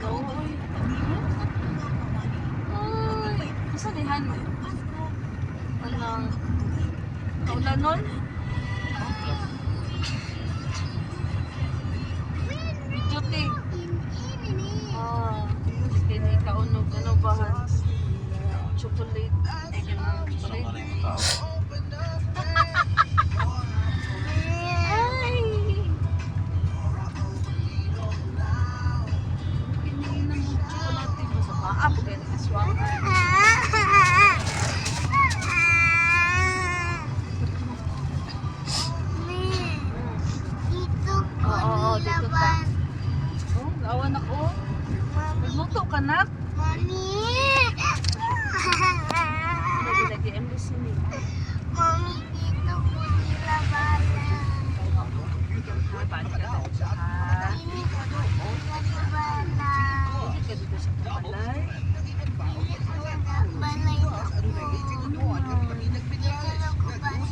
Oy. Ay, masa dihan? Walang kaulanon? Bijote. Kini kaunog ano bahan? Chocolate. Chocolate. Ay! Kiniinom mo chocolate mo sa paap. Kaya nakaswang. Oo, dito ta. Oh, lawan ako. Nagluto ka na? Lagi MBC ni. Mami, dito po nila bala. Balik ka dito ha. Ini ko nila bala. Balik ka dito sa balay. Balay na po. Dito lang ko bala.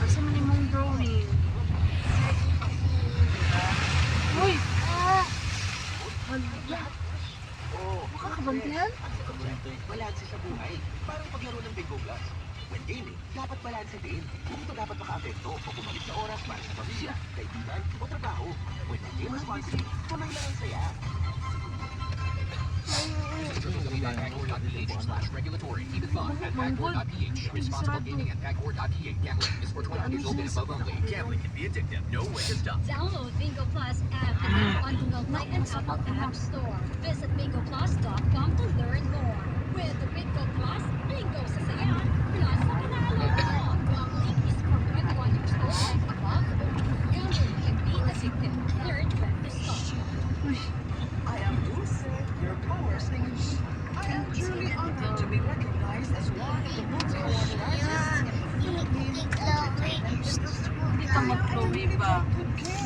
Asa man imong drawing? Uy! Hala! Makakabantihan? Balanse sa buhay. Parang paglaro ng Bingo Plus. When gaming, dapat balanse din. Hindi ito dapat maka-apekto o bumalik sa oras para sa pamilya, kaibigan o trabaho. When game responsibly, tuloy lang ang saya. Regulatory. Keep it fun at Pagboard.ph. Responsible gaming at Pagboard.ph. Gambling is for 21 years old and above only. Gambling can be addictive. Know when to stop. Download Bingo Plus app on Google Play and Apple App Store. Visit bingoplus.com to learn more. With the Bingo Plus, bingo sa saya, plus sa panalo. Gambling is for 21 years old and above only. Gambling can be addictive. Learn when to stop. I am Dulce, your power singer. I am truly honored to be recognized as one of the most awarded artists in the Philippines entertainment industry. Hindi ka mag-Chloe ba?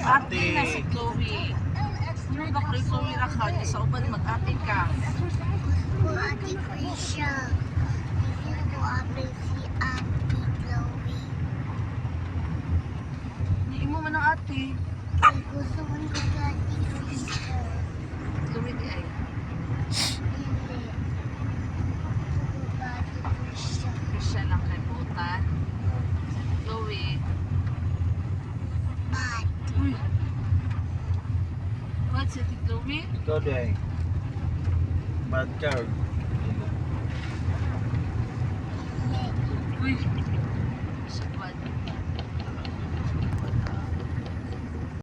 Ate na si Chloe. Hindi ba kay Chloe ra ka? Di sa uban mag-ate ka. Po ate Krisha. Hindi po ate si Ate Chloe. Hindi mo man ang ate. Ang gusto ko ni Ate Krisha. Chloe di ay. Hindi. Gusto ko Ate Krisha. Krisha lang kay butan. Chloe. Bad. Uy. What si Ate Chloe? Ikaw din. Bad card. Uy.